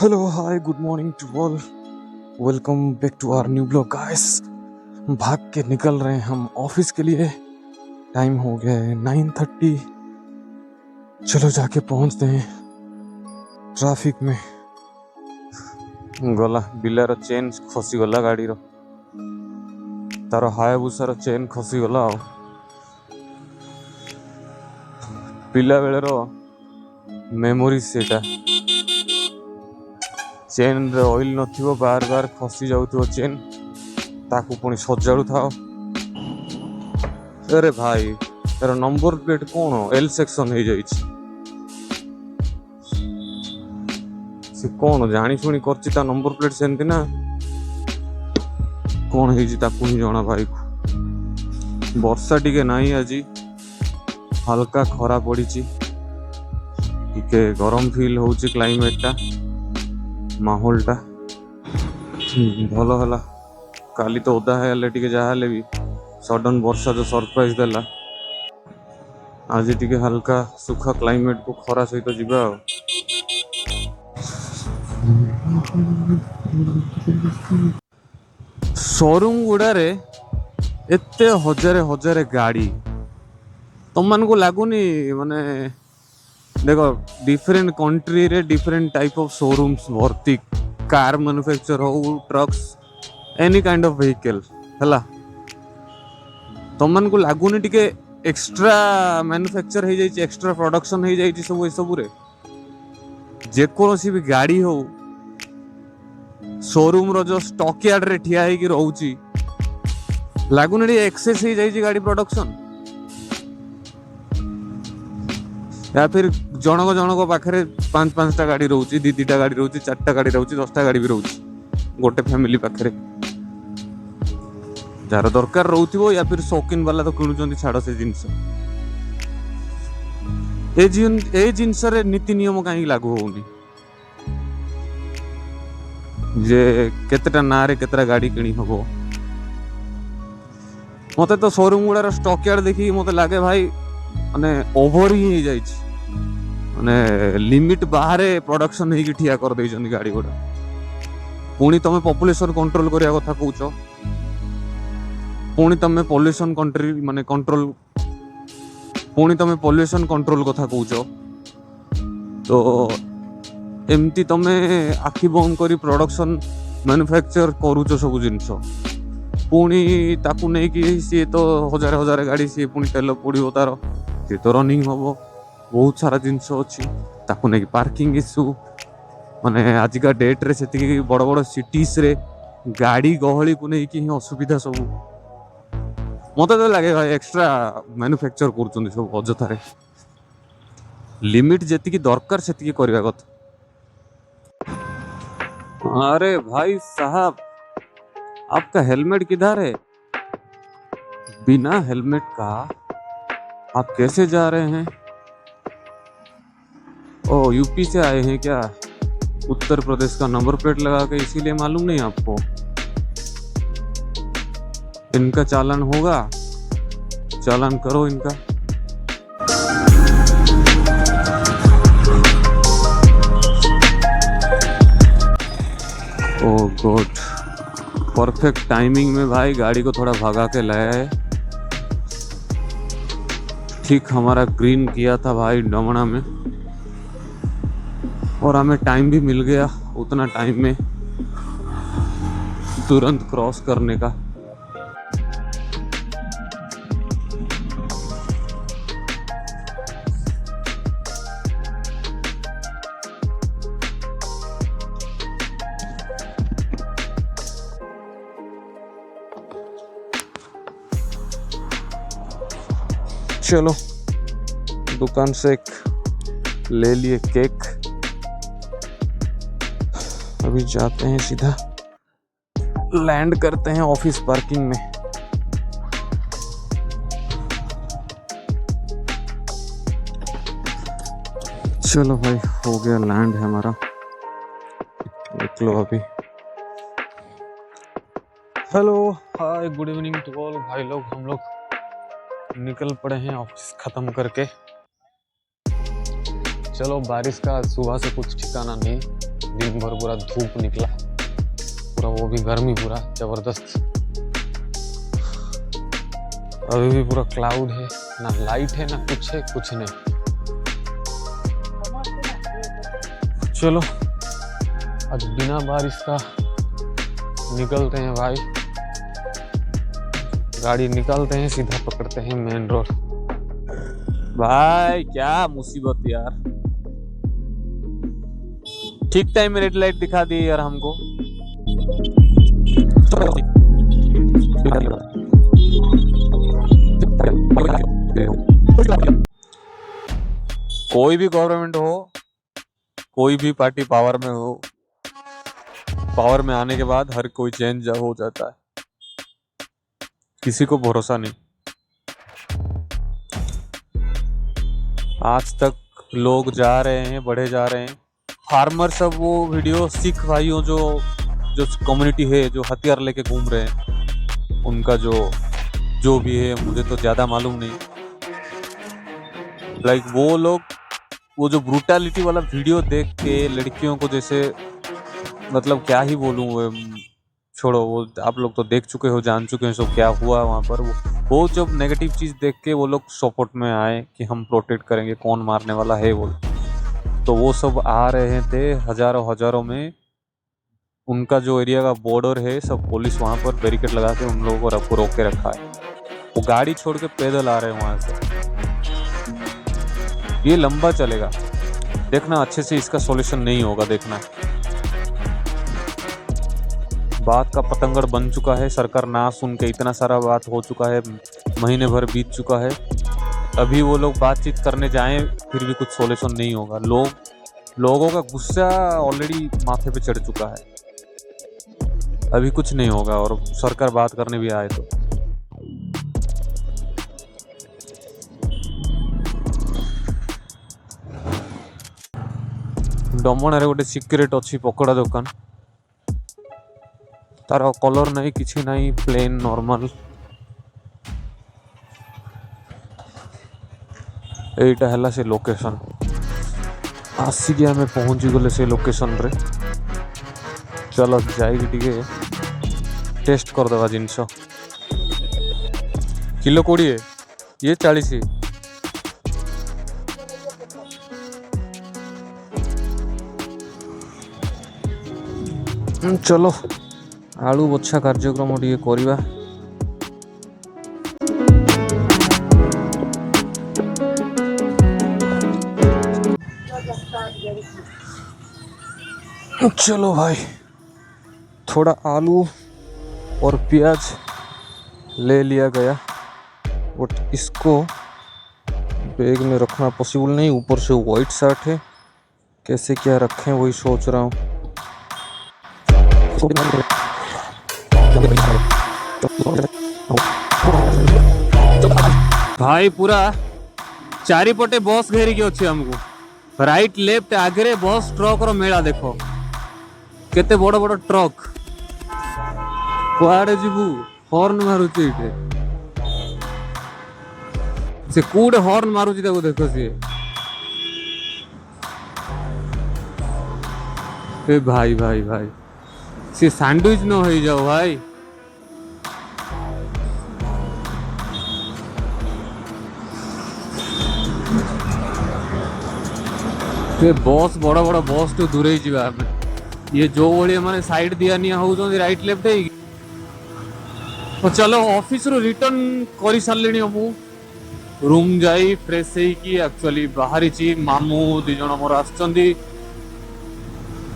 Hello hi good morning to all. Welcome back to our new blog guys. भाग के निकल रहे हैं हम ऑफिस के लिए। टाइम हो गया है 9:30। चलो जाके पहुंचते हैं ट्रैफिक में। गला बिलार चेन खसी गला गाड़ी रो तार हायाबुसार चेन खसी गला। पिला बेले रो मेमोरी सेटा चेन रे ऑयल नथिबो बार बार खसी जाउथो चेन ताकू पुणी सजाड़ू था। अरे भाई तार नंबर प्लेट कौन एल सेक्शन हो जाइए से कौन जानी शुणी करछि ता नंबर प्लेट सेमती ना कौन है ताकू ही जना भाई को। वर्षा टिके नहीं आज हल्का खरा पड़ी टिके गरम फील होउछि क्लाइमेट टा माहौल टा भल है। काली तो ओदा है टिके जहाँ भी सडन वर्षा जो सरप्राइज देला आज टिके हल्का सुखा क्लाइमेट को खरा सहित जीवा। शोरूम गुड़ारे एते हजारे हजारे गाड़ी तुम मान को लगुनि माने देखो डिफरेंट कंट्री रे डिफरेंट टाइप ऑफ शोरूम्स भर्ती कार मैन्युफैक्चर हो trucks any kind of vehicle है। तुम मान को लगुनि टिके एक्स्ट्रा मैन्युफैक्चर हो जाइए एक्स्ट्रा प्रोडक्शन हो जाइए सब ये सब रे जेकोसी भी गाड़ी हो शोरूम रो जो स्टॉक यार्ड रे ठिया है कि रहउची लागुनि एक्सेस हो जाइए गाड़ी प्रोडक्शन या फिर जनक जनक पाखे पांच पांचटा गाड़ी रोचे दीटा गाड़ी रोचे चारटा गाड़ी रोचे 10टा गाड़ी भी रोचे गोटे फैमिली पाखे जार दरकार रोथिबो या फिर शौकीन वाला तो किणुचंती छाड़ से जिनस ए जिनस रे नीति नियम कहीं लागू होउनी जे केतेटा ना रे केतेटा गाड़ी किणी हबो। मते तो शोरूम गुड़ार स्टॉक यार्ड देखि मते लागे भाई माने ओवर ही हो जाइए माने लिमिट बाहर प्रोडक्शन ही ठिया कर दे गाड़ी गुड़ा पुणी तुम पॉपुलेशन कंट्रोल करिया कथा कहूच पुणी तुम पॉल्यूशन कंट्री माने कंट्रोल पुणी तुम पॉल्यूशन कंट्रोल कथा कहूच तो एमती तुम आखि बंद करी प्रोडक्शन मैन्युफैक्चर करूच सब जिनस पुणी ताकू नहीं कि सी तो हजार हजार गाड़ी सी पुणी तेल पड़ो तार सी तो रनिंग हम बहुत सारा जिनस अच्छी ताकू नहीं पार्किंग इश्यू माने आजिका डेट रे से बड़ बड़ सिटीज रे गाड़ी गहली को नहीं कि असुविधा सब मत तो लगे भाई एक्स्ट्रा मैन्युफैक्चर कर सब अजथा लिमिट जी दरकार से करवा कथा। अरे भाई साहब आपका हेलमेट किधर है? बिना हेलमेट का आप कैसे जा रहे हैं? ओ यूपी से आए हैं क्या? उत्तर प्रदेश का नंबर प्लेट लगा के इसीलिए मालूम नहीं आपको? इनका चालान होगा, चालान करो इनका। ओह गॉड परफेक्ट टाइमिंग में भाई गाड़ी को थोड़ा भगा के लाया है। ठीक हमारा ग्रीन किया था भाई डमना में और हमें टाइम भी मिल गया उतना टाइम में तुरंत क्रॉस करने का। चलो दुकान से एक ले लिए केक, अभी जाते हैं सीधा लैंड करते हैं ऑफिस पार्किंग में। चलो भाई हो गया लैंड है हमारा, देख लो अभी। Hello hi good evening to all भाई लोग, हम लोग निकल पड़े हैं ऑफिस खत्म करके। चलो बारिश का सुबह से कुछ ठिकाना नहीं, दिन भर पूरा धूप निकला, पूरा वो भी गर्मी पूरा जबरदस्त। अभी भी पूरा क्लाउड है, ना लाइट है ना कुछ है, कुछ नहीं। चलो आज बिना बारिश का निकलते हैं भाई, गाड़ी निकालते हैं, सीधा पकड़ते हैं मेन रोड। भाई क्या मुसीबत यार, ठीक टाइम में रेड लाइट दिखा दी यार हमको। कोई भी गवर्नमेंट हो, कोई भी पार्टी पावर में हो, पावर में आने के बाद हर कोई चेंज हो जाता है, किसी को भरोसा नहीं। आज तक लोग जा रहे हैं, बढ़े जा रहे हैं। फार्मर सब वो वीडियो, सिख भाइयों जो जो कम्युनिटी है जो हथियार लेके घूम रहे हैं, उनका जो भी है मुझे तो ज़्यादा मालूम नहीं। लाइक वो लोग वो जो ब्रूटैलिटी वाला वीडियो देख के लड़कियों को जैसे, मतलब क्या ही बोलूँ, छोड़ो, वो आप लोग तो देख चुके हो, जान चुके हैं सब क्या हुआ वहाँ पर। वो जब नेगेटिव चीज़ देख के वो लोग सपोर्ट में आए कि हम प्रोटेक्ट करेंगे, कौन मारने वाला है वो, तो वो सब आ रहे थे हजारों में। उनका जो एरिया का बॉर्डर है, सब पुलिस वहाँ पर बैरिकेड लगा के उन लोगों को रोक के रखा है। वो गाड़ी छोड़ के पैदल आ रहे हैं वहाँ से। ये लंबा चलेगा, देखना अच्छे से, इसका सॉल्यूशन नहीं होगा, देखना। बात का पतंगड़ बन चुका है, सरकार ना सुन के इतना सारा बात हो चुका है, महीने भर बीत चुका है। अभी वो लोग बातचीत करने जाएं फिर भी कुछ सॉल्यूशन नहीं होगा। लोगों का गुस्सा ऑलरेडी माथे पे चढ़ चुका है, अभी कुछ नहीं होगा। और सरकार बात करने भी आए तो डमणे गोटे सिक्रेट अच्छी पकोड़ा दुकान, तार कलर नहीं किसी नहीं, प्लेन नॉर्मल। एटा है से लोकेशन, आसिक आम पहुँची गले से लोकेशन रे। चलो जाइए टिके टेस्ट करदे जिनस। किलो 20, ये 40। चलो आलू बछा कार्यक्रम टे करवा। चलो भाई, थोड़ा आलू और प्याज ले लिया गया, बट इसको बैग में रखना पॉसिबल नहीं। ऊपर से वाइट शर्ट है, कैसे क्या रखें वही सोच रहा हूँ। भाई पूरा चारिपटे बस घेरिकी अच्छे हमको, राइट लेफ्ट आगे बस ट्रक रो मेला देखो, केते बड़ बड़ ट्रक। कुआड़े जीवु हॉर्न मारुची इटे, से कूड़े हॉर्न मारुची ताको देखो सी। ए भाई भाई भाई, सी सैंडविच न हो जाओ भाई। बस बड़ बड़ बस टू दूरे जावा, ये जो भाई मैंने साइड दिया नहीं हो राइट लेफ्ट है। तो चलो ऑफिस रो रिटर्न कर सारे मु रूम जाई फ्रेश एक्चुअली बाहरी मामू दी जन मोर आछंती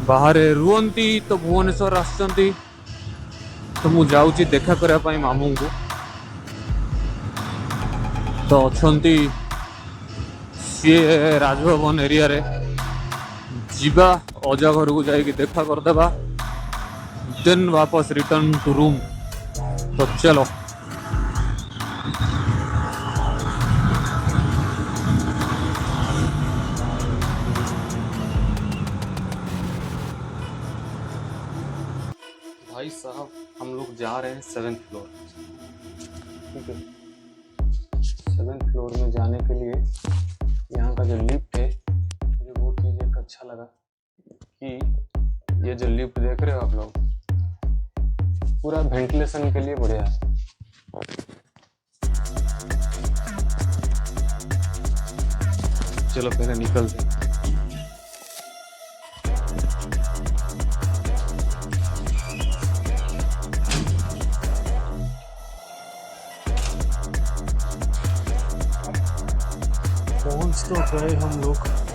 बाहर रुहंती, तो भुवनेश्वर आछंती, तो मु जाउची देखा करया पाई मामू को। तो अछंती सी राजभवन एरिया रे, जीवा अजा घर को जाइए देखा करदेबा, देन वापस रिटर्न टू रूम। तो चलो भाई साहब, हम लोग जा रहे हैं 7th फ्लोर। ठीक है, 7th फ्लोर में जाने के लिए यहाँ का जो लिफ्ट है, मुझे वो चीज़ एक अच्छा लगा कि ये जो लिफ्ट देख रहे हो आप लोग, पूरा वेंटिलेशन के लिए बढ़िया है। चलो पहले निकलते हैं। पहुंच तो गए हम लोग।